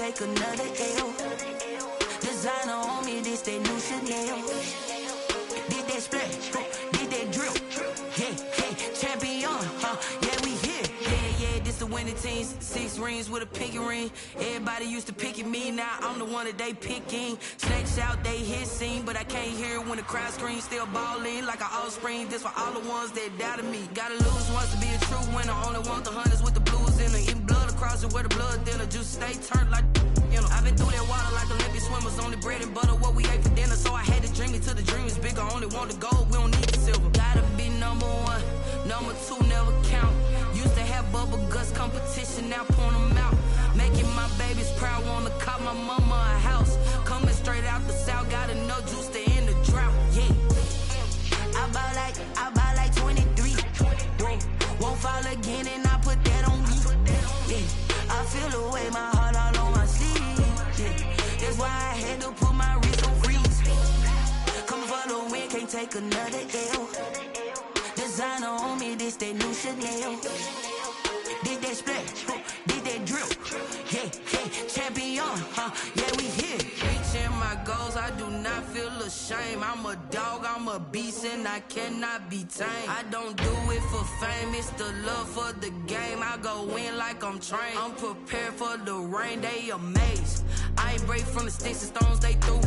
take another L. Designer on me, this that new Chanel. Did that splash, did that drip. Yeah, champion, yeah, we here. Yeah, this the winning teams. 6 rings with a pinky ring. Everybody used to picking me, now I'm the one that they picking. Snakes out, they hit scene, but I can't hear when the crowd screams. Still ballin' like an offspring. This for all the ones that doubted me. Gotta lose once to be a true winner. Only want the hunters with the blues in it. Eating blood across it where the blood thinner. Juice stay turned like, you know. I've been through that water like Olympic swimmers. Only bread and butter, what we ate for dinner. So I had to dream it till the dream is bigger. Only want the gold, we don't need the silver. Gotta be number 1, number 2 never count. Used to have bubble guts competition, now point them out. Making my babies proud, wanna call my mama a house. Coming straight out the south, got enough juice to end the drought. Yeah, I buy like 23. Whoa, won't fall again, and I put that on me. Yeah, I feel the way, my heart all on my sleeve. Yeah, that's why I had to put my wrist on freeze. Coming for the win, can't take another L. Designer on me, this that new Chanel. Did that splash, did that drip. Yeah, champion, yeah, we here. Reaching my goals, I do not feel ashamed. I'm a dog, I'm a beast, and I cannot be tamed. I don't do it for fame, it's the love for the game. I go in like I'm trained. I'm prepared for the rain, they amazed. I ain't break from the sticks and stones they threw.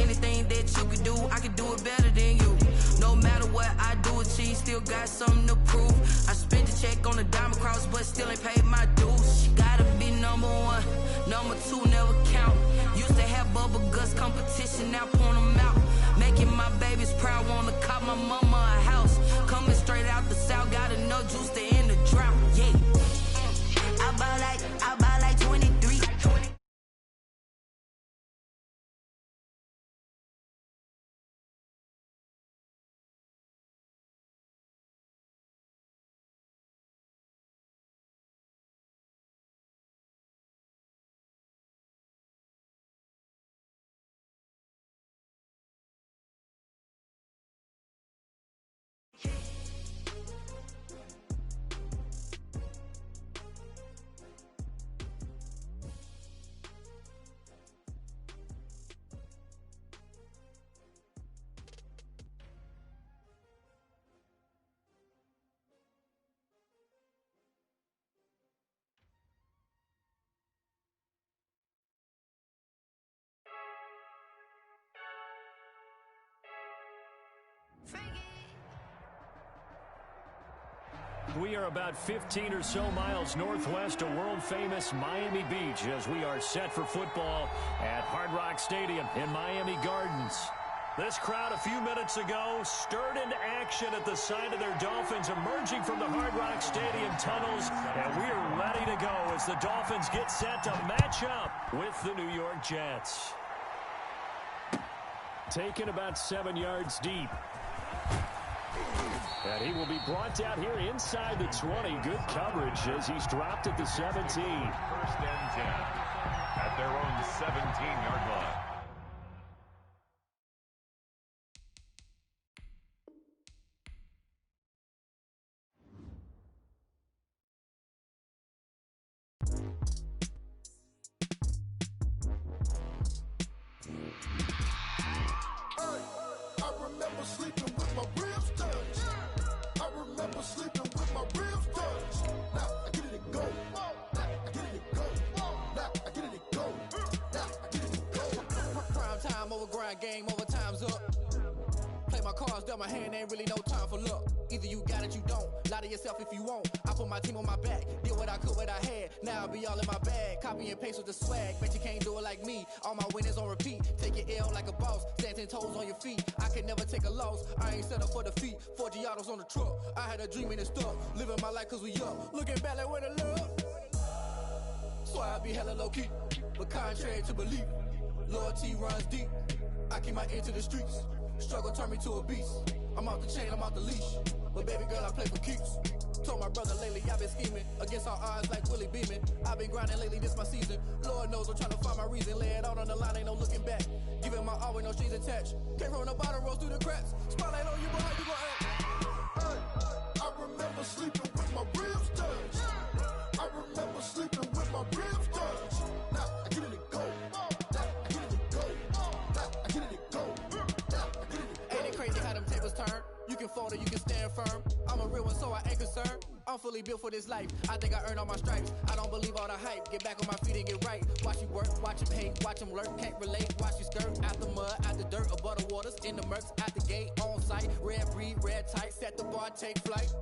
Anything that you could do, I could do it better than you. No matter what I do, achieve, still got something to prove. I spent the check on the diamond cross, but still ain't paid my dues. Gotta be number 1, number 2 never count. Used to have bubble guts competition, now point them out. Making my babies proud, wanna call my mama a house. Coming straight out the south, got enough juice to end the drought. Yeah, I buy like 23. We are about 15 or so miles northwest of world-famous Miami Beach as we are set for football at Hard Rock Stadium in Miami Gardens. This crowd a few minutes ago stirred into action at the sight of their Dolphins emerging from the Hard Rock Stadium tunnels, and we are ready to go as the Dolphins get set to match up with the New York Jets. Taken about 7 yards deep. And he will be brought down here inside the 20. Good coverage as he's dropped at the 17. First and 10 at their own 17-yard line. Game over, time's up. Play my cards, dealt my hand, ain't really no time for luck. Either you got it, you don't. Lie to yourself if you won't. I put my team on my back, did what I could, what I had. Now I'll be all in my bag. Copy and paste with the swag. Bet you can't do it like me. All my winners on repeat. Take your L like a boss. Stand 10 toes on your feet. I can never take a loss. I ain't set up for defeat. 4 Giottos on the truck. I had a dream and it stuck. Living my life cause we up. Looking back like where the love. So I be hella low key. But contrary to belief, loyalty runs deep. I keep my ear to the streets. Struggle turned me to a beast. I'm off the chain, I'm off the leash. But baby girl, I play for keeps. Told my brother lately, I've been scheming. Against all odds like Willie Beeman. I've been grinding lately, this my season. Lord knows I'm trying to find my reason. Lay it out on the line, ain't no looking back. Giving my all with no strings attached. Came from the bottom, rose through the cracks. Spotlight on you, boy, how you gon' act? I remember sleeping with my ribs touched. I remember sleeping with my ribs touched. Now I get it can fold or you can stand firm. I'm a real one, so I ain't concerned. I'm fully built for this life. I think I earned all my stripes. I don't believe all the hype. Get back on my feet and get right. Watch you work, watch him hate, watch him lurk. Can't relate, watch you skirt. Out the mud, out the dirt, above the waters. In the murks, out the gate, on sight. Red breed, red tight. Set the bar, take flight.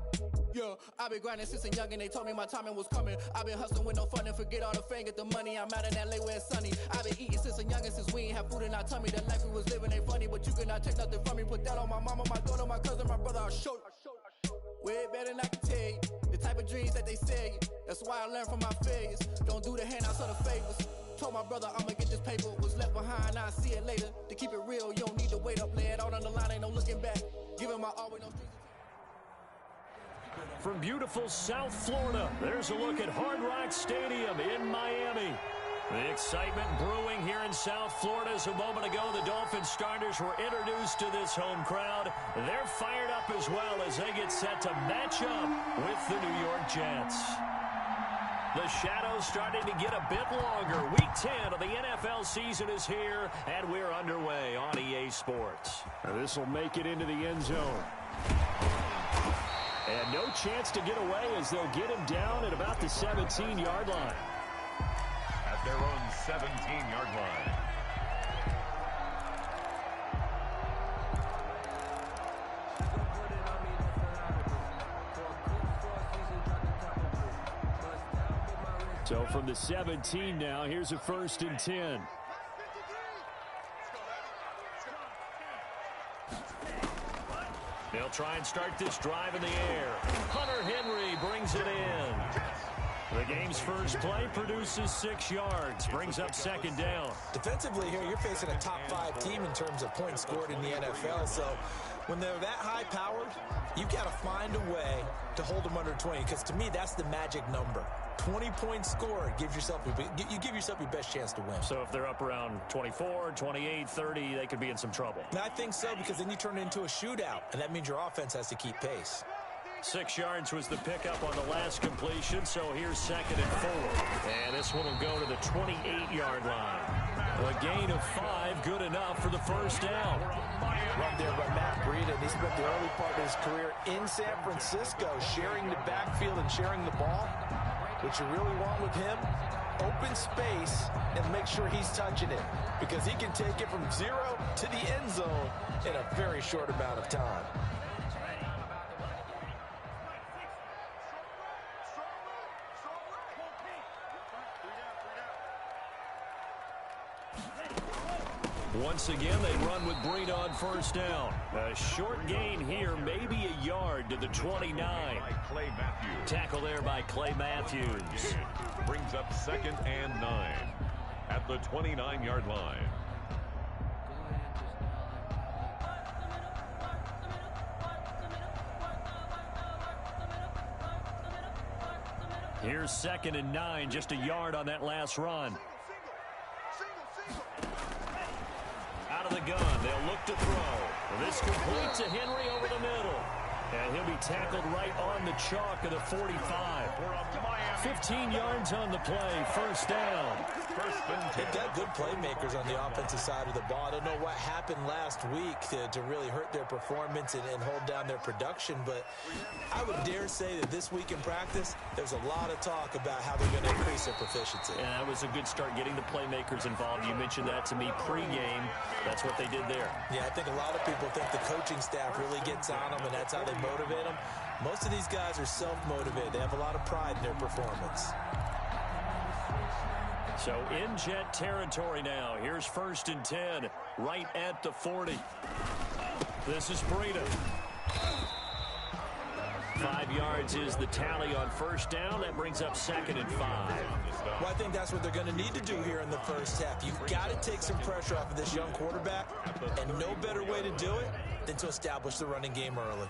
Yeah, I've been grinding since a young and they told me my timing was coming. I've been hustling with no fun and forget all the fame, get the money. I'm out in LA where it's sunny. I've been eating since a young and since we ain't have food in our tummy. The life we was living ain't funny, but you cannot take nothing from me. Put that on my mama, my daughter, my cousin, my brother, I'll show you. Way better than I can tell you. The type of dreams that they sell you. That's why I learned from my failures. Don't do the handouts or the favors. Told my brother I'ma get this paper. Was left behind, I'll see it later. To keep it real, you don't need to wait up. Lay it out on the line, ain't no looking back. Giving my all with no strings. From beautiful South Florida, there's a look at Hard Rock Stadium in Miami. The excitement brewing here in South Florida as a moment ago the Dolphins starters were introduced to this home crowd. They're fired up as well as they get set to match up with the New York Jets. The shadows starting to get a bit longer. Week 10 of the NFL season is here, and we're underway on EA Sports. This will make it into the end zone. And no chance to get away as they'll get him down at about the 17-yard line. At their own 17-yard line. So from the 17 now, here's a 1st and 10. They'll try and start this drive in the air. Hunter Henry brings it in. The game's first play produces 6 yards, brings up 2nd down. Defensively here, you're facing a top 5 team in terms of points scored in the NFL. So when they're that high-powered, you've got to find a way to hold them under 20. Because to me, that's the magic number. 20 points scored, you give yourself your best chance to win. So if they're up around 24, 28, 30, they could be in some trouble. And I think so, because then you turn it into a shootout, and that means your offense has to keep pace. 6 yards was the pickup on the last completion, so here's 2nd and 4. And this one will go to the 28-yard line. A gain of 5, good enough for the 1st down. Run there by Matt Breida, and he spent the early part of his career in San Francisco, sharing the backfield and sharing the ball. What you really want with him, open space and make sure he's touching it, because he can take it from 0 to the end zone in a very short amount of time. Once again, they run with Breida on 1st down. A short gain here, maybe a yard to the 29. Clay Matthews. Tackle there by Clay Matthews. Brings up 2nd and 9 at the 29-yard line. Here's 2nd and 9, just a yard on that last run. Out of the gun, they'll look to throw. This complete to Henry over the middle. And he'll be tackled right on the chalk of the 45. 15 yards on the play, 1st down. They've got good playmakers on the offensive side of the ball. I don't know what happened last week to really hurt their performance and hold down their production, but I would dare say that this week in practice, there's a lot of talk about how they're going to increase their proficiency. And that was a good start, getting the playmakers involved. You mentioned that to me pregame. That's what they did there. Yeah, I think a lot of people think the coaching staff really gets on them, and that's how they motivate them. Most of these guys are self-motivated. They have a lot of pride in their performance. So in Jet territory now. Here's 1st and 10, right at the 40. This is Breida. 5 yards is the tally on 1st down. That brings up 2nd and 5. Well, I think that's what they're going to need to do here in the first half. You've got to take some pressure off of this young quarterback, and no better way to do it than to establish the running game early.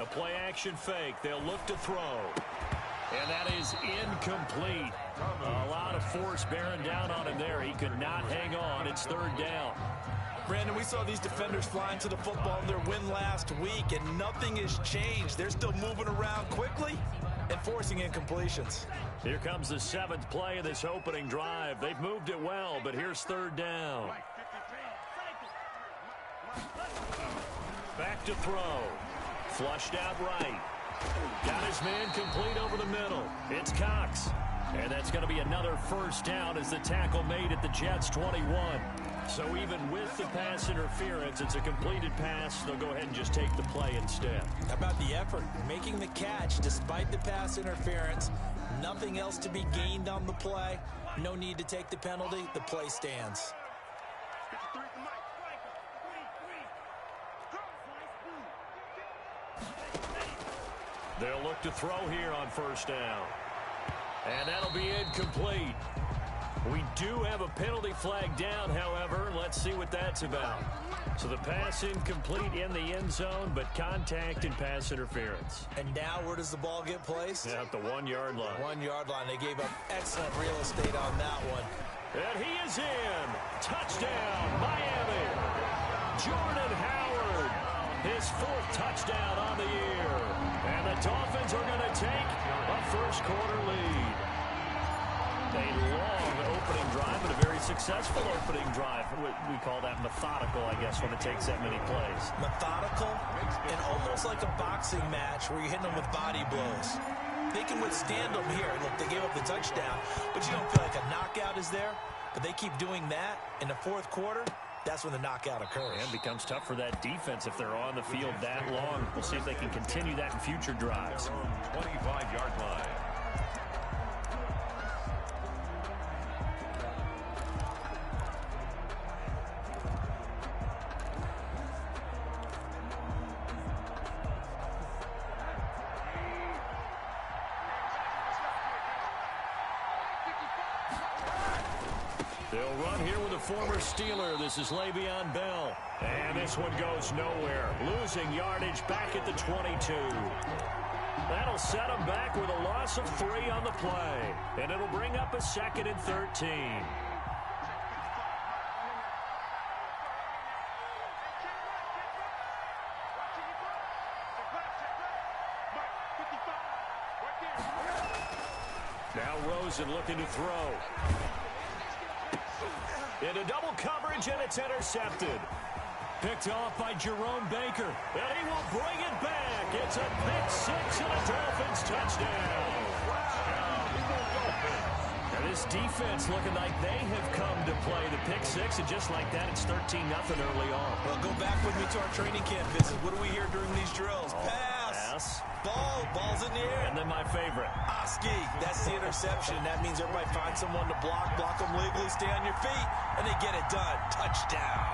A play-action fake. They'll look to throw. And that is incomplete. A lot of force bearing down on him there. He could not hang on. It's 3rd down. Brandon, we saw these defenders flying to the football in their win last week, and nothing has changed. They're still moving around quickly, and forcing incompletions. Here comes the 7th play of this opening drive. They've moved it well, but here's 3rd down. Back to throw. Flushed out right. Got his man complete over the middle. It's Cox. And that's going to be another 1st down as the tackle made at the Jets' 21. So even with the pass interference, it's a completed pass. They'll go ahead and just take the play instead. How about the effort? Making the catch despite the pass interference. Nothing else to be gained on the play. No need to take the penalty. The play stands. They'll look to throw here on 1st down. And that'll be incomplete. We do have a penalty flag down, however. Let's see what that's about. So the pass incomplete in the end zone, but contact and pass interference. And now where does the ball get placed? Yeah, at the 1-yard line. 1-yard line. They gave up excellent real estate on that one. And he is in. Touchdown, Miami. Jordan Howard, his 4th touchdown on the year. And the Dolphins are going to take a 1st quarter lead. A long opening drive, but a very successful opening drive. We call that methodical, I guess, when it takes that many plays. Methodical and almost like a boxing match where you're hitting them with body blows. They can withstand them here. Look, they gave up the touchdown, but you don't feel like a knockout is there. But they keep doing that in the 4th quarter. That's when the knockout occurs. And becomes tough for that defense if they're on the field that long. We'll see if they can continue that in future drives. 25-yard line. They'll run here with a former Steeler. This is Le'Veon Bell. And this one goes nowhere. Losing yardage back at the 22. That'll set them back with a loss of 3 on the play. And it'll bring up a 2nd and 13. Now Rosen looking to throw. Into double coverage, and it's intercepted. Picked off by Jerome Baker. And he will bring it back. It's a pick 6 and a Dolphins touchdown. Now this defense looking like they have come to play the pick 6, and just like that, it's 13-0 early on. Well, go back with me to our training camp visit. What do we hear during these drills? Pass. Ball's in the air. And then my favorite. Oski, that's the interception. That means everybody finds someone to block them legally, stay on your feet, and they get it done. Touchdown.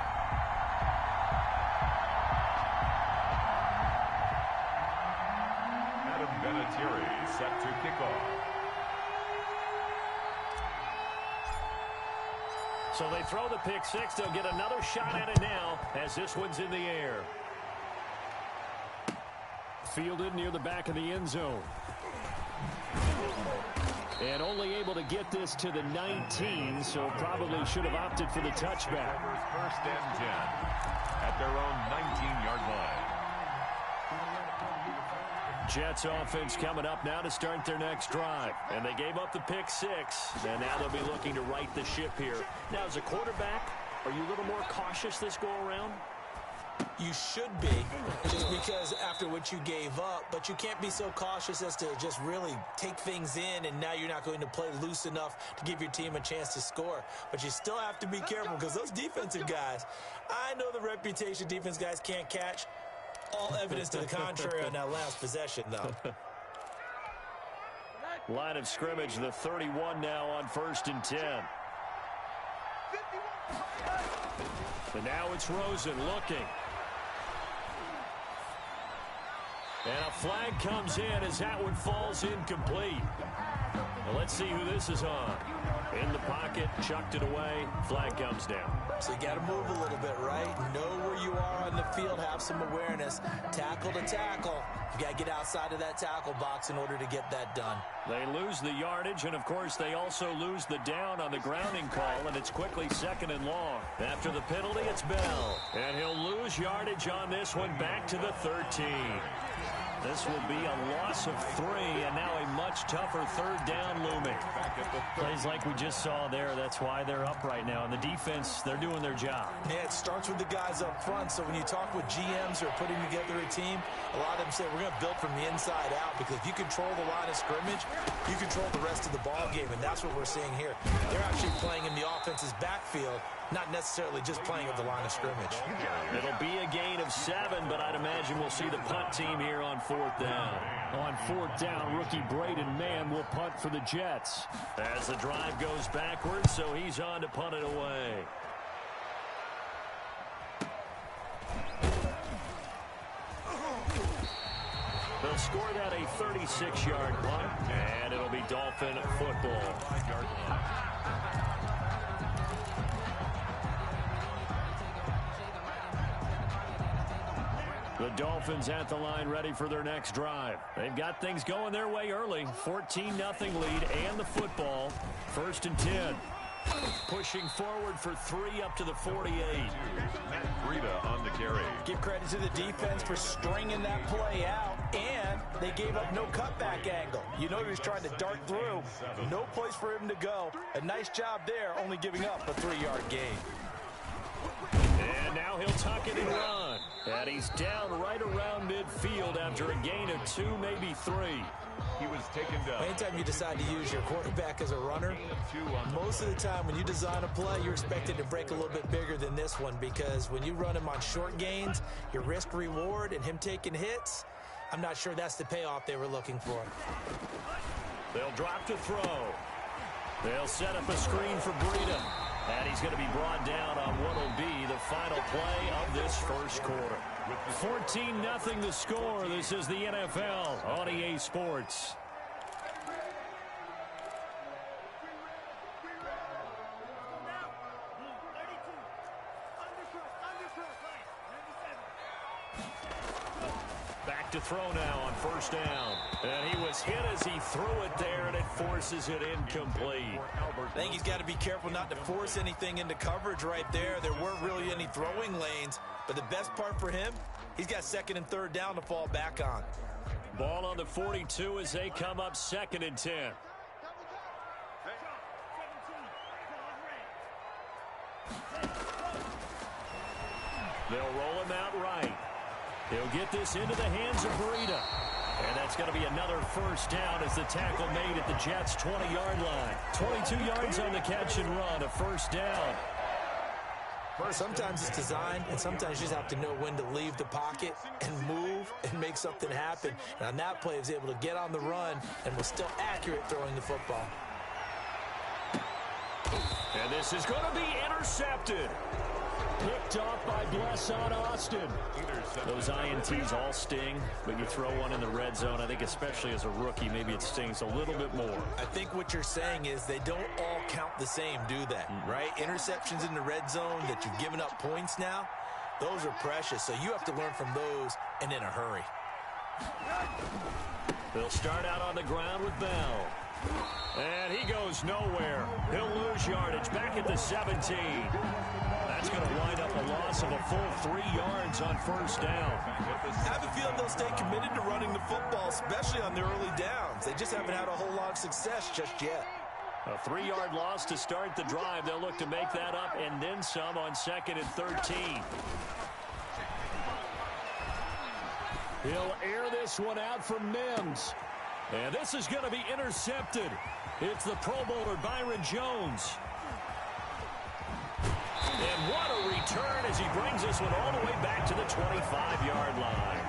Adam Vinatieri set to kick off. So they throw the pick 6. They'll get another shot at it now as this one's in the air. Fielded near the back of the end zone. And only able to get this to the 19, so probably should have opted for the touchback. 1st and 10 at their own 19-yard line. Jets offense coming up now to start their next drive. And they gave up the pick 6, and now they'll be looking to right the ship here. Now, as a quarterback, are you a little more cautious this go-around? You should be, just because after what you gave up, but you can't be so cautious as to just really take things in, and now you're not going to play loose enough to give your team a chance to score. But you still have to be careful, because those defensive guys, I know the reputation defense guys can't catch. All evidence to the contrary on that last possession, though. Line of scrimmage, the 31 now on 1st and 10. And now it's Rosen looking. And a flag comes in as that one falls incomplete. Well, let's see who this is on. In the pocket, chucked it away, flag comes down. So you got to move a little bit, right? Know where you are on the field, have some awareness. Tackle to tackle. You got to get outside of that tackle box in order to get that done. They lose the yardage, and of course they also lose the down on the grounding call, and it's quickly 2nd and long. After the penalty, it's Bell. And he'll lose yardage on this one back to the 13. This will be a loss of 3, and now a much tougher third down looming. Plays like we just saw there. That's why they're up right now. And the defense, they're doing their job. Yeah, it starts with the guys up front. So when you talk with GMs who are putting together a team, a lot of them say we're going to build from the inside out, because if you control the line of scrimmage, you control the rest of the ball game, and that's what we're seeing here. They're actually playing in the offense's backfield, not necessarily just playing at the line of scrimmage. It'll be a gain of 7, but I'd imagine we'll see the punt team here on 4th down. On 4th down, rookie Braden Mann will punt for the Jets. As the drive goes backwards, so he's on to punt it away. They'll score that a 36-yard punt, and it'll be Dolphin football. The Dolphins at the line, ready for their next drive. They've got things going their way early. 14-0 lead and the football. 1st and 10. Pushing forward for 3 up to the 48. Matt Breida on the carry. Give credit to the defense for stringing that play out, and they gave up no cutback angle. You know he was trying to dart through. No place for him to go. A nice job there, only giving up a 3-yard gain. And now he'll tuck it and run. And he's down right around midfield after a gain of 2, maybe 3. He was taken down. Anytime you decide to use your quarterback as a runner, most of the time when you design a play, you're expected to break a little bit bigger than this one, because when you run him on short gains, your risk reward and him taking hits, I'm not sure that's the payoff they were looking for. They'll drop to throw. They'll set up a screen for Breida. And he's going to be brought down on what will be the final play of this first quarter. 14-0 the score. This is the NFL on EA Sports. Back to throw now on 1st down. And he was hit as he threw it there, and it forces it incomplete. I think he's got to be careful not to force anything into coverage right there. There weren't really any throwing lanes, but the best part for him, he's got 2nd and 3rd down to fall back on. Ball on the 42 as they come up 2nd and 10. They'll roll him out right. He'll get this into the hands of Breida. And that's going to be another 1st down as the tackle made at the Jets' 20-yard line. 22 yards on the catch and run, a 1st down. Sometimes it's designed, and sometimes you just have to know when to leave the pocket and move and make something happen. And on that play, he was able to get on the run and was still accurate throwing the football. And this is going to be intercepted. Picked off by Blesson Austin. Those INTs all sting, but you throw one in the red zone, I think especially as a rookie, maybe it stings a little bit more. I think what you're saying is they don't all count the same, do they? Right? Interceptions in the red zone that you've given up points now, those are precious, so you have to learn from those and in a hurry. They'll start out on the ground with Bell. And he goes nowhere. He'll lose yardage back at the 17. That's going to wind up a loss of a full 3 yards on 1st down. I have a feeling they'll stay committed to running the football, especially on the early downs. They just haven't had a whole lot of success just yet. A 3-yard loss to start the drive. They'll look to make that up and then some on 2nd and 13. He'll air this one out for Mims. And this is going to be intercepted. It's the Pro Bowler Byron Jones. And what a return as he brings this one all the way back to the 25-yard line.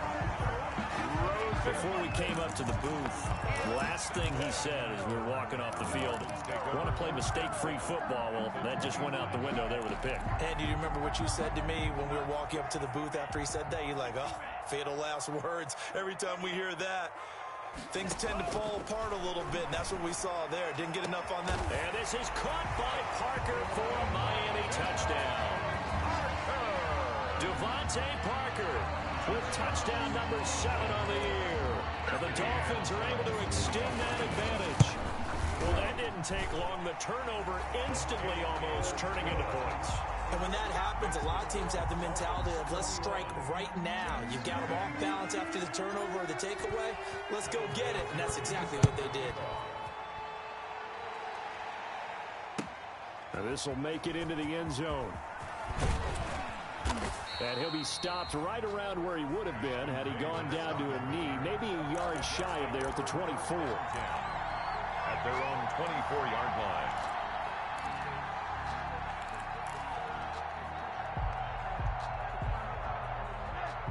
Before we came up to the booth, the last thing he said as we were walking off the field, want to play mistake-free football. Well, that just went out the window there with a pick. And do you remember what you said to me when we were walking up to the booth after he said that? You're like, oh, fatal last words. Every time we hear that, things tend to fall apart a little bit, and that's what we saw there. Didn't get enough on that. And this is caught by Parker for a Miami touchdown. Devontae Parker with touchdown number 7 on the year. And the Dolphins are able to extend that advantage. Well, that didn't take long. The turnover instantly almost turning into points. And when that happens, a lot of teams have the mentality of let's strike right now. You've got them off balance after the turnover or the takeaway. Let's go get it. And that's exactly what they did. Now this will make it into the end zone. And he'll be stopped right around where he would have been had he gone down to a knee, maybe a yard shy of there at the 24. At their own 24-yard line.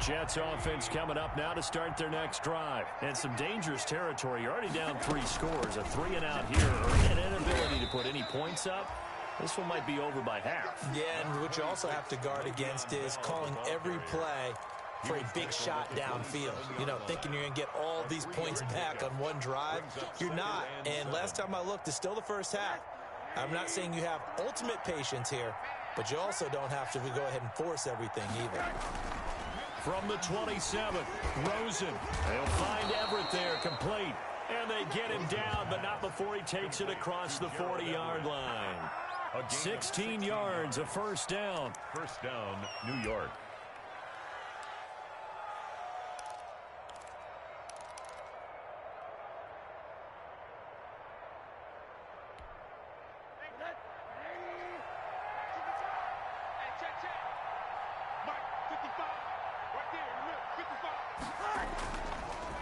Jets offense coming up now to start their next drive. And some dangerous territory. You're already down 3 scores. A 3-and-out here, or an inability to put any points up. This one might be over by half. Yeah, and what you also have to guard against is calling every play for a big shot downfield. You know, thinking you're going to get all these points back on one drive. You're not. And last time I looked, it's still the first half. I'm not saying you have ultimate patience here, but you also don't have to go ahead and force everything either. From the 27, Rosen. They'll find Everett there, complete. And they get him down, but not before he takes it across the 40-yard line. 16 yards, a first down. First down, New York.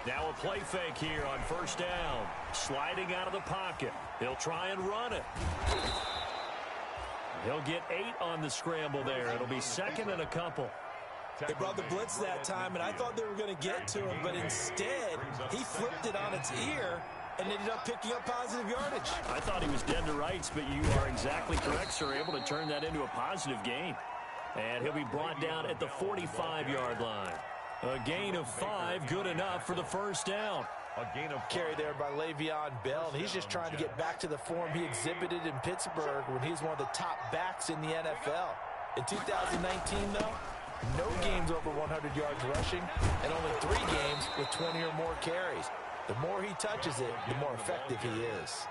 Now a play fake here on first down. Sliding out of the pocket. He'll try and run it. He'll get 8 on the scramble there. It'll be second and a couple. They brought the blitz that time, and I thought they were going to get to him, but instead he flipped it on its ear and ended up picking up positive yardage. I thought he was dead to rights, but you are exactly correct, sir. Able to turn that into a positive gain. And he'll be brought down at the 45-yard line. A gain of 5, good enough for the first down. A gain of carry there by Le'Veon Bell. And he's just trying to get back to the form he exhibited in Pittsburgh when he was one of the top backs in the NFL. In 2019, though, no games over 100 yards rushing and only 3 games with 20 or more carries. The more he touches it, the more effective he is.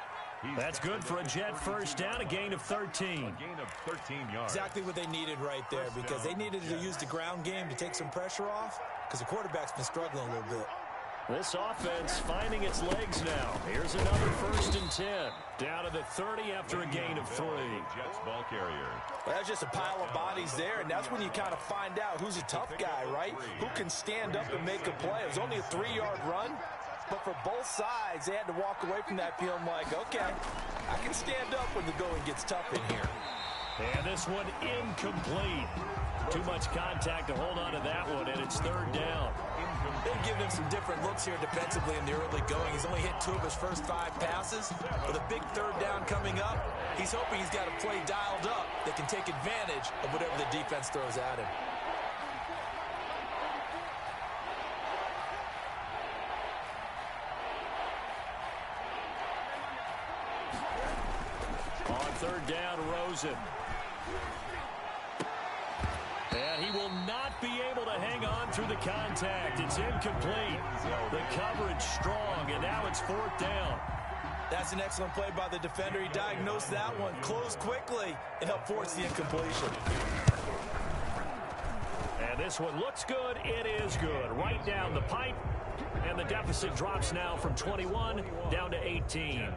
That's good for a Jet first down, a gain of 13. A gain of 13 yards. Exactly what they needed right there, because they needed to use the ground game to take some pressure off, because the quarterback's been struggling a little bit. This offense finding its legs now. Here's another first and 10. Down to the 30 after a gain of 3. Jets ball carrier. Well, that's just a pile of bodies there, and that's when you kind of find out who's a tough guy, right? Who can stand up and make a play. It was only a 3-yard run, but for both sides, they had to walk away from that feeling like, okay, I can stand up when the going gets tough in here. And this one incomplete. Too much contact to hold on to that one, and it's third down. They've given him some different looks here defensively in the early going. He's only hit 2 of his first 5 passes. With a big third down coming up, he's hoping he's got a play dialed up that can take advantage of whatever the defense throws at him. On third down, Rosen. And he will not be able to hang on through the contact. It's incomplete. The coverage strong, and now it's 4th down. That's an excellent play by the defender. He diagnosed that one, closed quickly, and helped force the incompletion. And this one looks good. It is good. Right down the pipe. And the deficit drops now from 21 down to 18.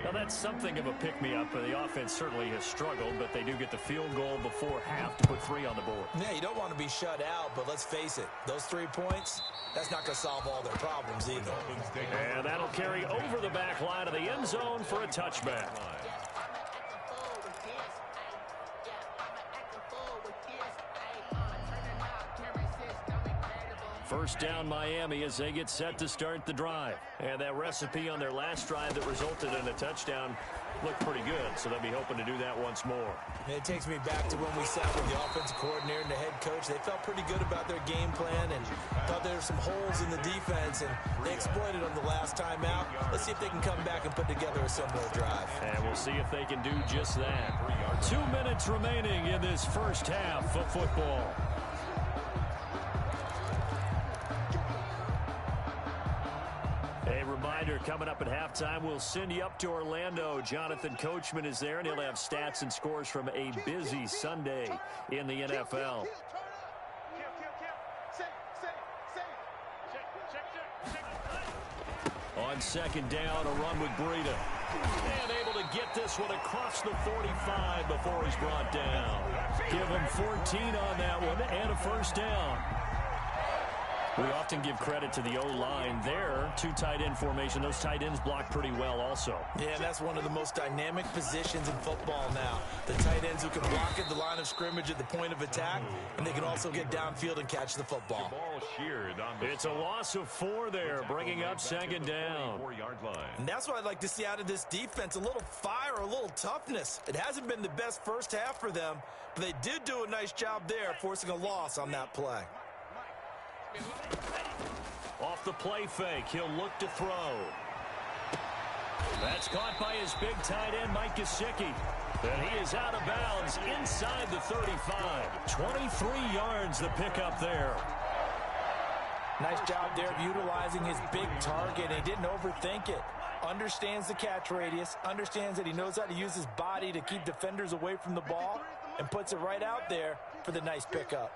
Now that's something of a pick-me-up. The offense certainly has struggled, but they do get the field goal before half to put 3 on the board. Yeah, you don't want to be shut out, but let's face it, those 3 points, that's not going to solve all their problems either. And that'll carry over the back line of the end zone for a touchback. First down Miami as they get set to start the drive. And that recipe on their last drive that resulted in a touchdown looked pretty good, so they'll be hoping to do that once more. And it takes me back to when we sat with the offensive coordinator and the head coach. They felt pretty good about their game plan and thought there were some holes in the defense, and they exploited them the last time out. Let's see if they can come back and put together a similar drive. And we'll see if they can do just that. 2 minutes remaining in this first half of football. coming up at halftime. We'll send you up to Orlando. Jonathan Coachman is there, and he'll have stats and scores from a busy Sunday in the NFL. On second down, a run with Breida. And able to get this one across the 45 before he's brought down. Give him 14 on that one and a first down. We often give credit to the O-line there. Two tight end formation. Those tight ends block pretty well also. Yeah, that's one of the most dynamic positions in football now. The tight ends who can block at the line of scrimmage at the point of attack, and they can also get downfield and catch the football. It's a loss of 4 there, bringing up second down. And that's what I'd like to see out of this defense, a little fire, a little toughness. It hasn't been the best first half for them, but they did do a nice job there, forcing a loss on that play. Off the play fake, he'll look to throw. That's caught by his big tight end, Mike Gesicki. And he is out of bounds inside the 35. 23 yards the pickup there. Nice job there of utilizing his big target. He didn't overthink it. Understands the catch radius, understands that he knows how to use his body to keep defenders away from the ball, and puts it right out there for the nice pickup.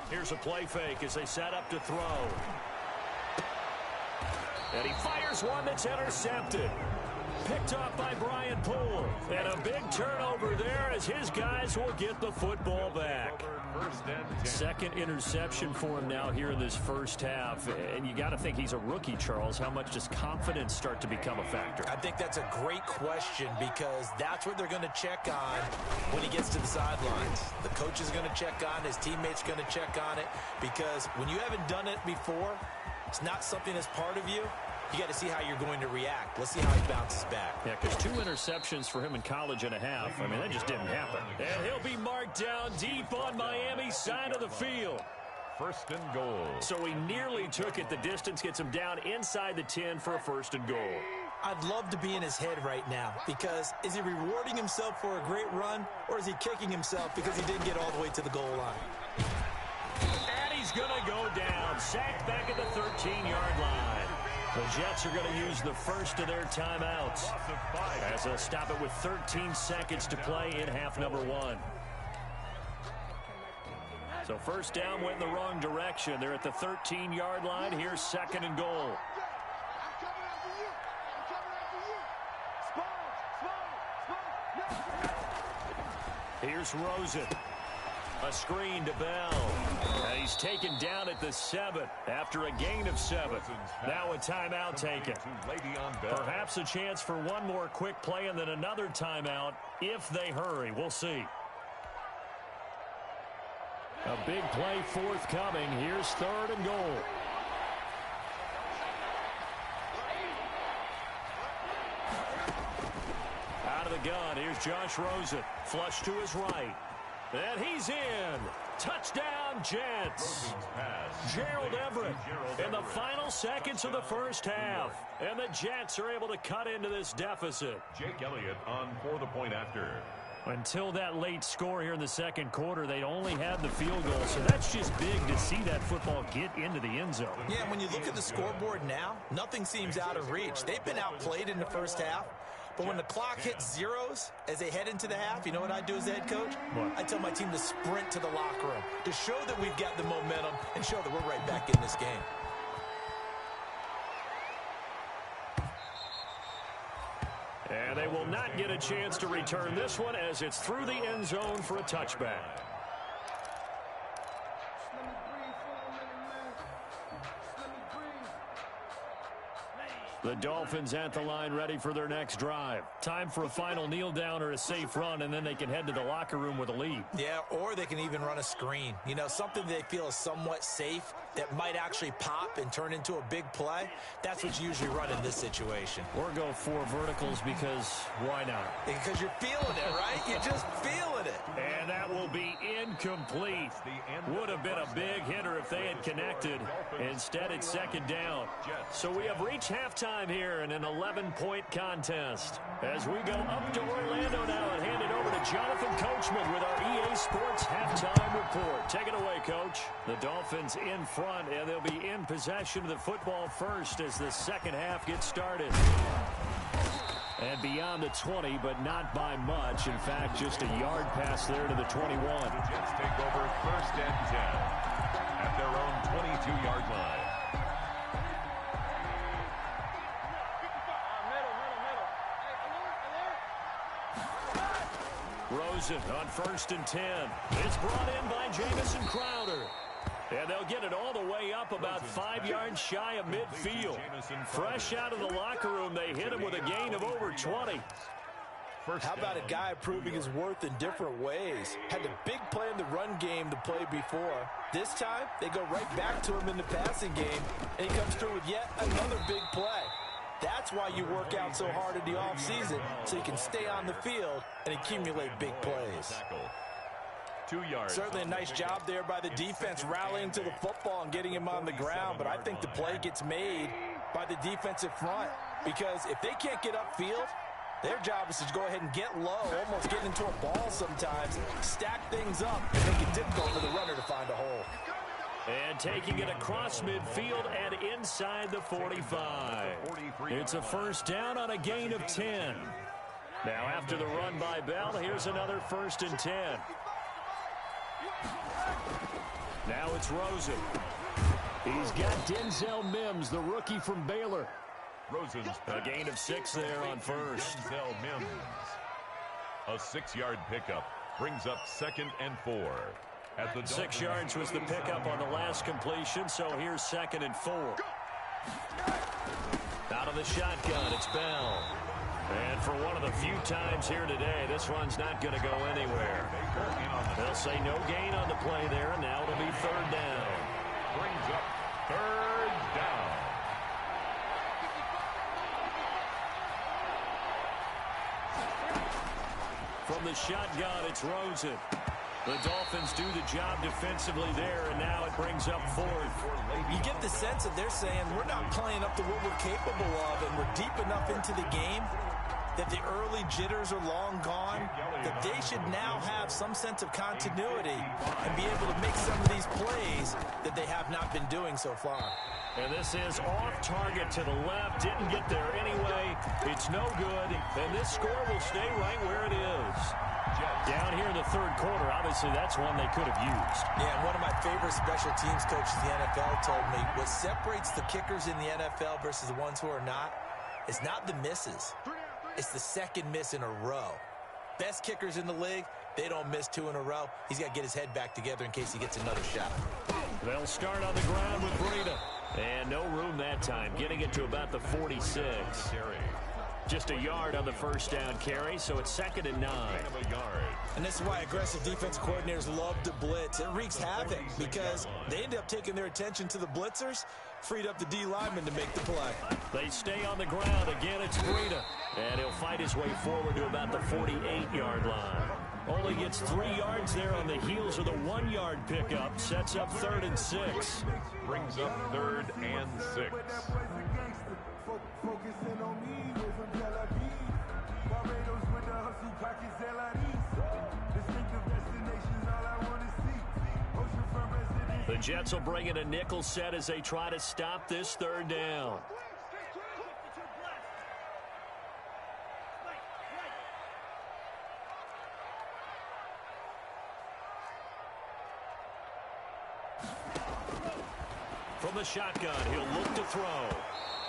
Here's a play fake as they set up to throw. And he fires one that's intercepted. Picked off by Brian Poole. And a big turnover there as his guys will get the football back. Second interception for him now here in this first half. And you got to think he's a rookie, Charles. How much does confidence start to become a factor? I think that's a great question because that's what they're going to check on when he gets to the sidelines. The coach is going to check on, his teammates going to check on it, because when you haven't done it before, it's not something that's part of you. You got to see how you're going to react. Let's see how he bounces back. Yeah, because 2 interceptions for him in college and a half. I mean, that just didn't happen. And he'll be marked down deep on Miami's side of the field. First and goal. So he nearly took it. The distance gets him down inside the 10 for a first and goal. I'd love to be in his head right now, because is he rewarding himself for a great run, or is he kicking himself because he didn't get all the way to the goal line? And he's going to go down. Sacked back at the 13-yard line. The Jets are going to use the first of their timeouts as they'll stop it with 13 seconds to play in half number 1. So first down went in the wrong direction. They're at the 13-yard line. Here's second and goal. Here's Rosen. A screen to Bell. And he's taken down at the 7 after a gain of 7. Now a timeout taken. Perhaps a chance for one more quick play and then another timeout if they hurry. We'll see. A big play forthcoming. Here's third and goal. Out of the gun. Here's Josh Rosen. Flush to his right. And he's in. Touchdown, Jets. Gerald Everett in the final seconds of the first half. And the Jets are able to cut into this deficit. Jake Elliott on for the point after. Until that late score here in the second quarter, they only had the field goal. So that's just big to see that football get into the end zone. Yeah, when you look at the scoreboard now, nothing seems out of reach. They've been outplayed in the first half. But when the clock hits zeros as they head into the half, you know what I do as the head coach? What? I tell my team to sprint to the locker room to show that we've got the momentum and show that we're right back in this game. And they will not get a chance to return this one as it's through the end zone for a touchback. The Dolphins at the line ready for their next drive. Time for a final kneel down or a safe run, and then they can head to the locker room with a lead. Yeah, or they can even run a screen. You know, something they feel is somewhat safe that might actually pop and turn into a big play. That's what you usually run in this situation. Or go 4 verticals because why not? Because you're feeling it, right? You're just feeling it. And that will be incomplete. Would have been a big hitter if they had connected. Instead, it's second down. So we have reached halftime time here in an 11-point contest. As we go up to Orlando now and hand it over to Jonathan Coachman with our EA Sports halftime report. Take it away, Coach. The Dolphins in front, and they'll be in possession of the football first as the second half gets started. And beyond the 20, but not by much. In fact, just a yard pass there to the 21. The Jets take over 1st and 10 at their own 22-yard line. Rosen on 1st and 10. It's brought in by Jamison Crowder. And they'll get it all the way up about 5 yards shy of midfield. Fresh out of the locker room, they hit him with a gain of over 20. How about a guy proving his worth in different ways? Had a big play in the run game to play before. This time, they go right back to him in the passing game, and he comes through with yet another big play. That's why you work out so hard in the offseason, so you can stay on the field and accumulate big plays. 2 yards. Certainly a nice job there by the defense rallying to the football and getting him on the ground, but I think the play gets made by the defensive front because if they can't get upfield, their job is to go ahead and get low, almost get into a ball sometimes, stack things up, and make it difficult for the runner to find a hole. And taking it across midfield and inside the 45. It's a first down on a gain of 10. Now after the run by Bell, here's another 1st and 10. Now it's Rosen. He's got Denzel Mims, the rookie from Baylor. Rosen's a gain of 6 there on 1st. Denzel Mims. A 6-yard pickup brings up 2nd and 4. At the 6 yards was the pickup on the last completion, so here's 2nd and 4. Out of the shotgun, it's Bell. And for one of the few times here today, this one's not going to go anywhere. They'll say no gain on the play there, and now it'll be 3rd down. Brings up 3rd down. From the shotgun, it's Rosen. The Dolphins do the job defensively there, and now it brings up 4th. You get the sense that they're saying we're not playing up to what we're capable of, and we're deep enough into the game that the early jitters are long gone, that they should now have some sense of continuity and be able to make some of these plays that they have not been doing so far. And this is off target to the left. Didn't get there anyway. It's no good. And this score will stay right where it is. Down here in the 3rd quarter, obviously that's one they could have used. Yeah, and one of my favorite special teams coaches in the NFL told me what separates the kickers in the NFL versus the ones who are not is not the misses. It's the 2nd miss in a row. Best kickers in the league, they don't miss 2 in a row. He's got to get his head back together in case he gets another shot. They'll start on the ground with Breida. And no room that time, getting it to about the 46. Just a yard on the 1st down carry, so it's 2nd and 9. And this is why aggressive defensive coordinators love to blitz. It wreaks havoc because they end up taking their attention to the blitzers, freed up the D lineman to make the play. They stay on the ground. Again, it's Breida. And he'll fight his way forward to about the 48-yard line. Only gets 3 yards there on the heels of the 1-yard pickup. Sets up 3rd and 6. Brings up 3rd and 6. The Jets will bring in a nickel set as they try to stop this 3rd down. From the shotgun, he'll look to throw.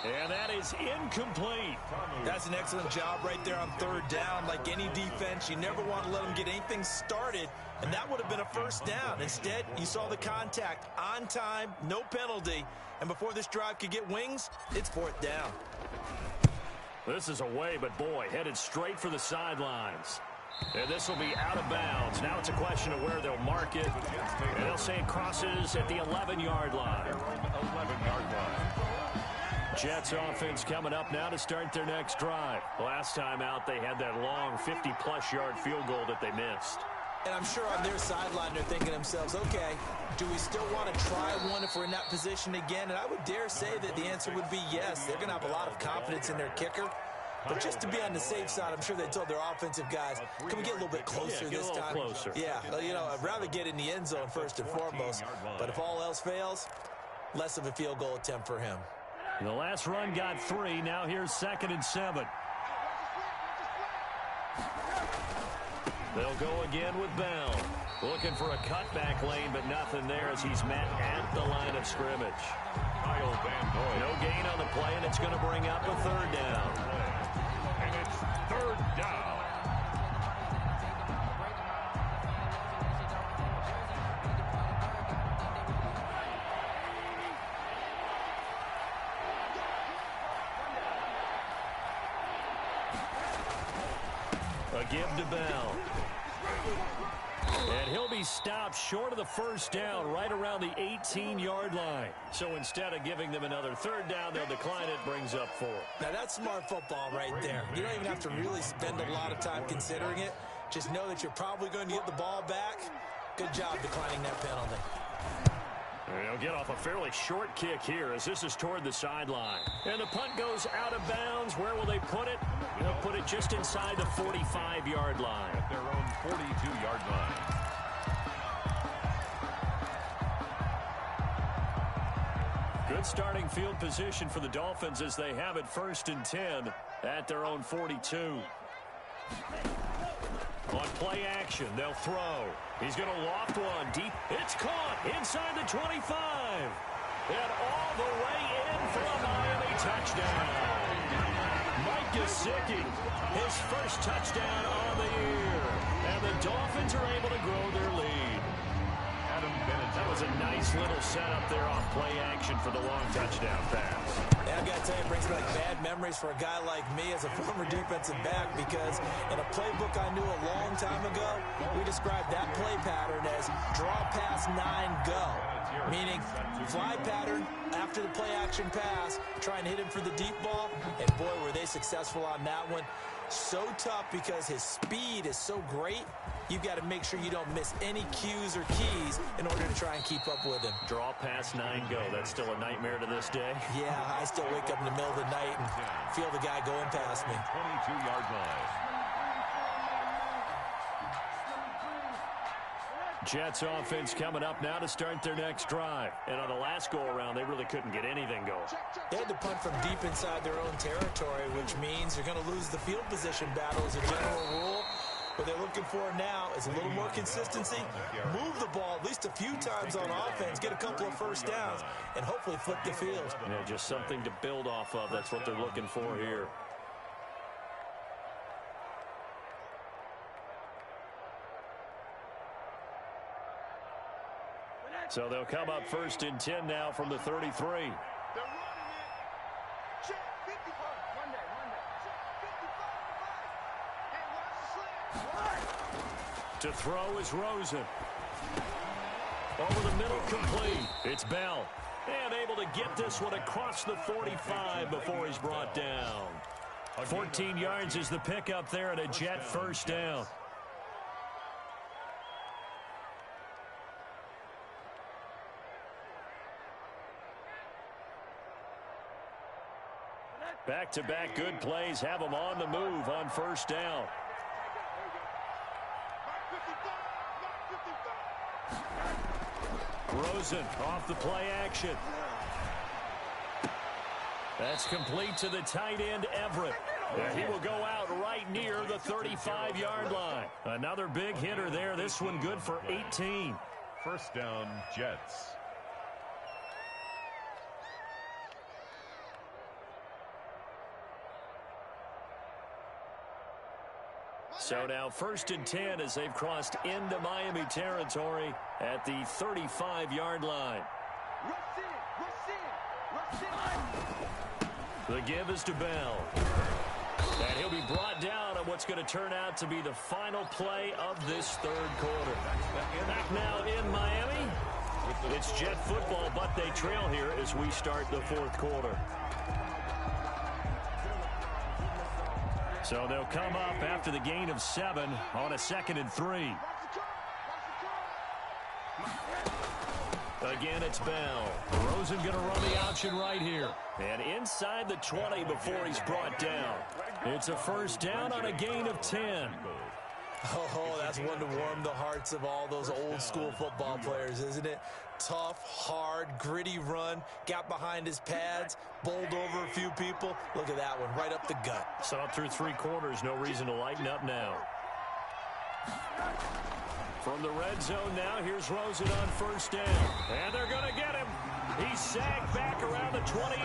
And that is incomplete. That's an excellent job right there on 3rd down. Like any defense, you never want to let them get anything started, and that would have been a 1st down. Instead, you saw the contact on time, no penalty, and before this drive could get wings, it's 4th down. This is away, but boy, headed straight for the sidelines. And this will be out of bounds. Now it's a question of where they'll mark it. And they'll say it crosses at the 11-yard line. 11-yard line. Jets offense coming up now to start their next drive. Last time out, they had that long 50-plus yard field goal that they missed. And I'm sure on their sideline they're thinking to themselves, okay, do we still want to try one if we're in that position again? And I would dare say that the answer would be yes. They're going to have a lot of confidence in their kicker. But just to be on the safe side, I'm sure they told their offensive guys, can we get a little bit closer this time? Closer. Yeah, you know, I'd rather get in the end zone first and foremost. But if all else fails, less of a field goal attempt for him. The last run got 3. Now here's 2nd and 7. They'll go again with Bell. Looking for a cutback lane, but nothing there as he's met at the line of scrimmage. No gain on the play, and it's going to bring up a 3rd down. And it's 3rd down. A give to Bell. And he'll be stopped short of the 1st down right around the 18-yard line. So instead of giving them another 3rd down, they'll decline it, brings up 4. Now that's smart football right there. You don't even have to really spend a lot of time considering it. Just know that you're probably going to get the ball back. Good job declining that penalty. They'll get off a fairly short kick here as this is toward the sideline. And the punt goes out of bounds. Where will they put it? They'll put it just inside the 45-yard line. At their own 42-yard line. Good starting field position for the Dolphins as they have it 1st and 10 at their own 42. On play action, they'll throw. He's going to loft one deep. It's caught inside the 25. And all the way in for a Miami touchdown. Mike Gesicki, his first touchdown on the year. And the Dolphins are able to grow their lead. That was a nice little setup there on play action for the long touchdown pass. Yeah, I got to tell you, it brings back bad memories for a guy like me as a former defensive back because in a playbook I knew a long time ago, we described that play pattern as draw pass 9 go, meaning fly pattern after the play action pass, try and hit him for the deep ball, and boy, were they successful on that one. So tough because his speed is so great. You've got to make sure you don't miss any cues or keys in order to try and keep up with him. Draw pass 9 go. That's still a nightmare to this day. Yeah, I still wake up in the middle of the night and feel the guy going past me. 22-yard line. Jets offense coming up now to start their next drive. And on the last go-around, they really couldn't get anything going. They had to punt from deep inside their own territory, which means you're going to lose the field position battle as a general rule. What they're looking for now is a little more consistency, move the ball at least a few times on offense, get a couple of 1st downs, and hopefully flip the field. Yeah, just something to build off of. That's what they're looking for here. So they'll come up 1st and 10 now from the 33. To throw is Rosen. Over the middle, complete. It's Bell. And able to get this one across the 45 before he's brought down. 14 yards is the pickup there and a Jet 1st down. Back-to-back good plays have them on the move on 1st down. Rosen off the play action. That's complete to the tight end, Everett. And he will go out right near the 35-yard line. Another big hitter there. This one good for 18. 1st down, Jets. So now 1st and 10 as they've crossed into Miami territory at the 35-yard line. The give is to Bell. And he'll be brought down on what's going to turn out to be the final play of this 3rd quarter. Back now in Miami. It's Jet football, but they trail here as we start the 4th quarter. So they'll come up after the gain of 7 on a 2nd and 3. Again, it's Bell. Rosen going to run the option right here. And inside the 20 before he's brought down. It's a first down on a gain of 10. Oh, that's one to warm the hearts of all those old school football players, isn't it? Tough, hard, gritty run. Got behind his pads, bowled over a few people. Look at that one, right up the gut. Saw it through 3 quarters. No reason to lighten up now. From the red zone now, here's Rosen on first down. And they're going to get him. He's sagged back around the 28.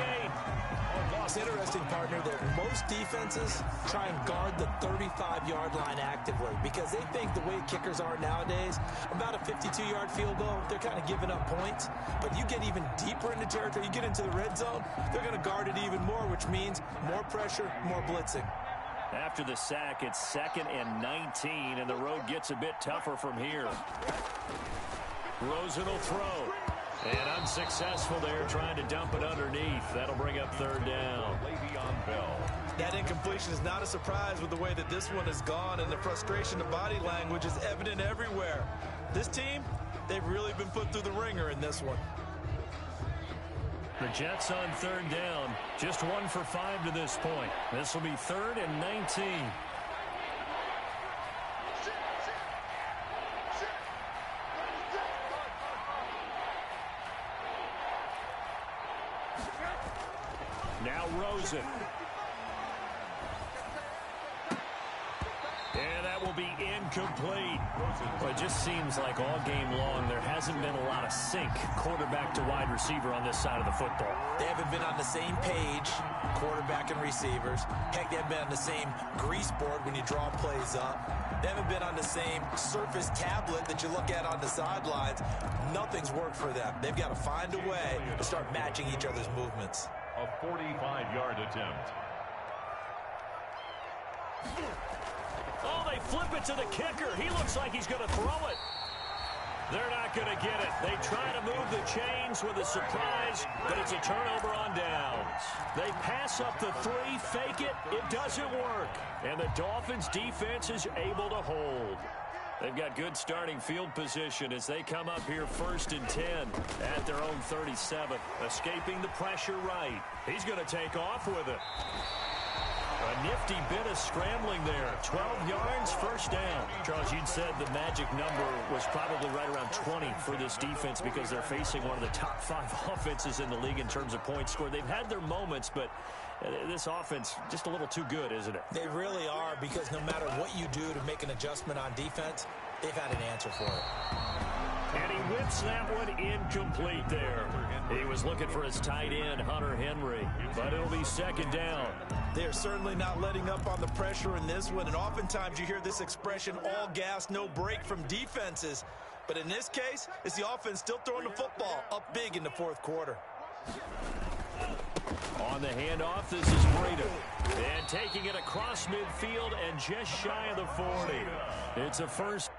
It's interesting, partner, that most defenses try and guard the 35-yard line actively because they think the way kickers are nowadays, about a 52-yard field goal, they're kind of giving up points. But you get even deeper into territory, you get into the red zone, they're going to guard it even more, which means more pressure, more blitzing. After the sack, it's 2nd and 19, and the road gets a bit tougher from here. Rosen will throw. And unsuccessful there, trying to dump it underneath. That'll bring up 3rd down. That incompletion is not a surprise with the way that this one has gone, and the frustration of body language is evident everywhere. This team, they've really been put through the ringer in this one. The Jets on 3rd down. Just 1 for 5 to this point. This will be 3rd and 19. Now Rosen. And that will be incomplete. Well, it just seems like all game long there hasn't been a lot of sync quarterback to wide receiver on this side of the football. They haven't been on the same page, quarterback and receivers. Heck, they haven't been on the same grease board when you draw plays up. They haven't been on the same surface tablet that you look at on the sidelines. Nothing's worked for them. They've got to find a way to start matching each other's movements. A 45-yard attempt. Oh, they flip it to the kicker. He looks like he's going to throw it. They're not going to get it. They try to move the chains with a surprise, but it's a turnover on downs. They pass up the 3, fake it. It doesn't work. And the Dolphins' defense is able to hold. They've got good starting field position as they come up here 1st and 10 at their own 37. Escaping the pressure right. He's going to take off with it. A nifty bit of scrambling there. 12 yards, first down. Charles, you'd said the magic number was probably right around 20 for this defense because they're facing one of the top 5 offenses in the league in terms of points scored. They've had their moments, but this offense just a little too good, isn't it? They really are, because no matter what you do to make an adjustment on defense, they've had an answer for it. And he whips that one incomplete there. He was looking for his tight end, Hunter Henry, but it'll be 2nd down. They're certainly not letting up on the pressure in this one, and oftentimes you hear this expression, all gas, no break from defenses. But in this case, it's the offense still throwing the football up big in the 4th quarter. On the handoff, this is Breida. And taking it across midfield and just shy of the 40. It's a first.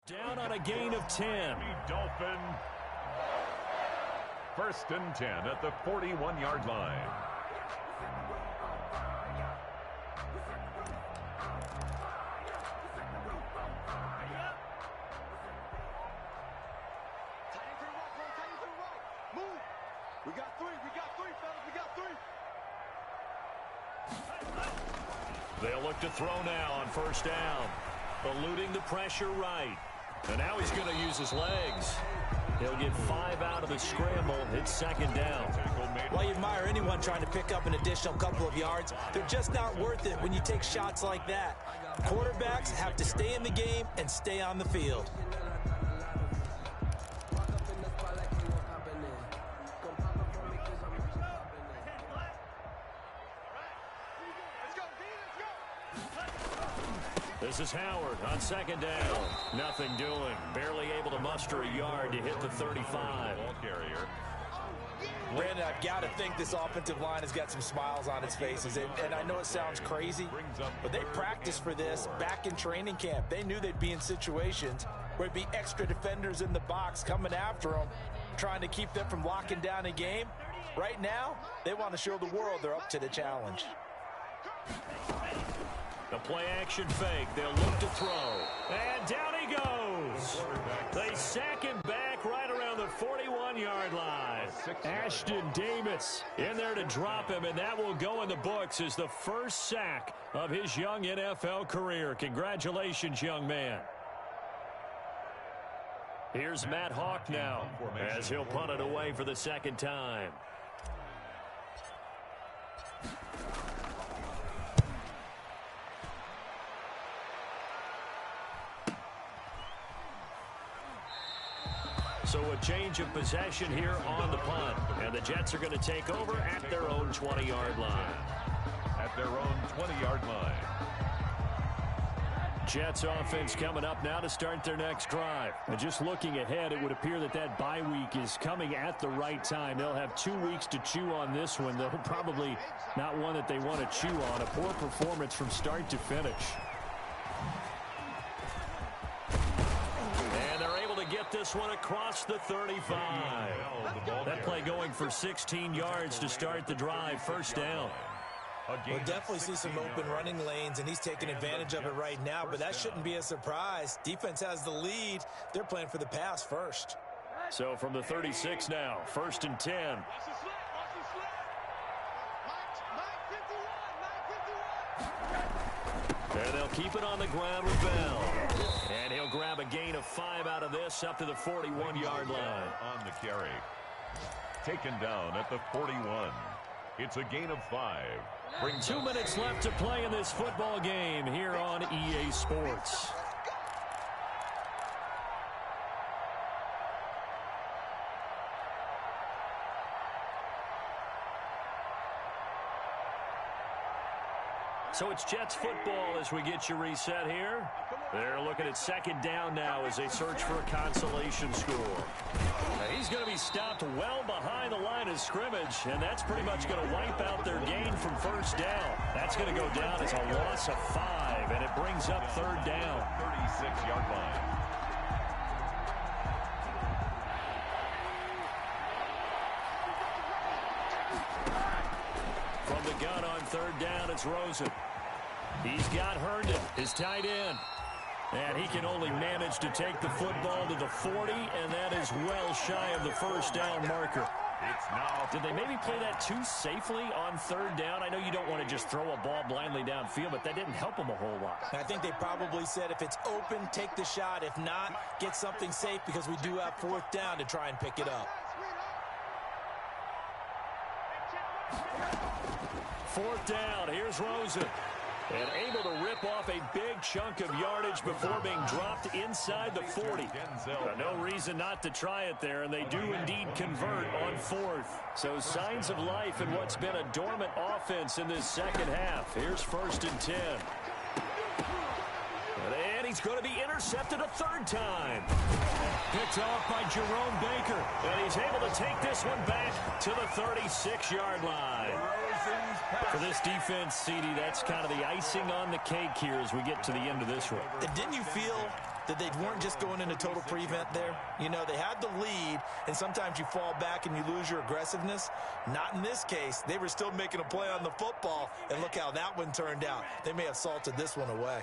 Down on a gain of 10. Dolphin. 1st and 10 at the 41-yard line. We got 3, fellas, we got 3. They'll look to throw now on 1st down. Eluding the pressure right. And now he's going to use his legs. He'll get 5 out of the scramble. It's second down. Well, you admire anyone trying to pick up an additional couple of yards. They're just not worth it when you take shots like that. Quarterbacks have to stay in the game and stay on the field. This is Howard on second down. Nothing doing. Barely able to muster a yard to hit the 35. Ball carrier. Brandon, I've got to think this offensive line has got some smiles on its faces. And I know it sounds crazy, but they practiced for this back in training camp. They knew they'd be in situations where there'd be extra defenders in the box coming after them, trying to keep them from locking down a game. Right now, they want to show the world they're up to the challenge. The play-action fake. They'll look to throw. And down he goes. They sack him back right around the 41-yard line. Ashton Davis in there to drop him, and that will go in the books as the first sack of his young NFL career. Congratulations, young man. Here's Matt Hawk now as he'll punt it away for the second time. So a change of possession here on the punt. And the Jets are going to take over at their own 20-yard line. At their own 20-yard line. Jets offense coming up now to start their next drive. And just looking ahead, it would appear that that bye week is coming at the right time. They'll have 2 weeks to chew on this one, though probably not one that they want to chew on. A poor performance from start to finish. Get this one across the 35. That play going for 16 yards to start the drive. First down. We'll definitely see some open running lanes, and he's taking advantage of it right now, but that shouldn't be a surprise. Defense has the lead. They're playing for the pass first. So from the 36 now, 1st and 10. And they'll keep it on the ground with Bell. And he'll grab a gain of 5 out of this up to the 41-yard line. On the carry. Taken down at the 41. It's a gain of 5. 2 minutes left to play in this football game here on EA Sports. So it's Jets football as we get you reset here. They're looking at second down now as they search for a consolation score. Now he's going to be stopped well behind the line of scrimmage, and that's pretty much going to wipe out their gain from first down. That's going to go down as a loss of 5, and it brings up third down. 36-yard line. From the gun on third down, it's Rosen. He's got Herndon, his tight end. And he can only manage to take the football to the 40, and that is well shy of the first down marker. Did they maybe play that too safely on third down? I know you don't want to just throw a ball blindly downfield, but that didn't help them a whole lot. I think they probably said if it's open, take the shot. If not, get something safe because we do have 4th down to try and pick it up. 4th down, here's Rosen. And able to rip off a big chunk of yardage before being dropped inside the 40. No reason not to try it there, and they do indeed convert on 4th. So signs of life in what's been a dormant offense in this second half. Here's 1st and 10. And he's going to be intercepted a 3rd time. Picked off by Jerome Baker. And he's able to take this one back to the 36-yard line. For this defense, CD, that's kind of the icing on the cake here as we get to the end of this one. And didn't you feel that they weren't just going into total prevent there? You know, they had the lead, and sometimes you fall back and you lose your aggressiveness. Not in this case. They were still making a play on the football, and look how that one turned out. They may have salted this one away.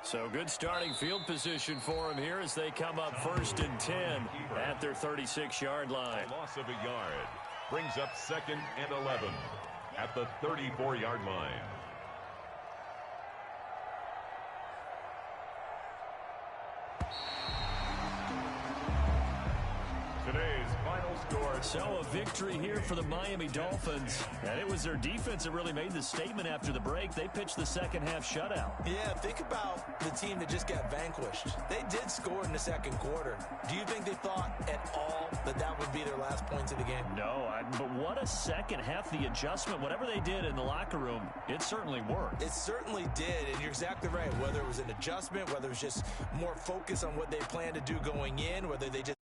So good starting field position for them here as they come up 1st and 10 at their 36-yard line. A loss of a yard brings up 2nd and 11 at the 34-yard line. Today So a victory here for the Miami Dolphins. And it was their defense that really made the statement after the break. They pitched the second half shutout. Yeah, think about the team that just got vanquished. They did score in the second quarter. Do you think they thought at all that that would be their last points of the game? No, but what a second half. The adjustment, whatever they did in the locker room, it certainly worked. It certainly did, and you're exactly right. Whether it was an adjustment, whether it was just more focus on what they planned to do going in, whether they just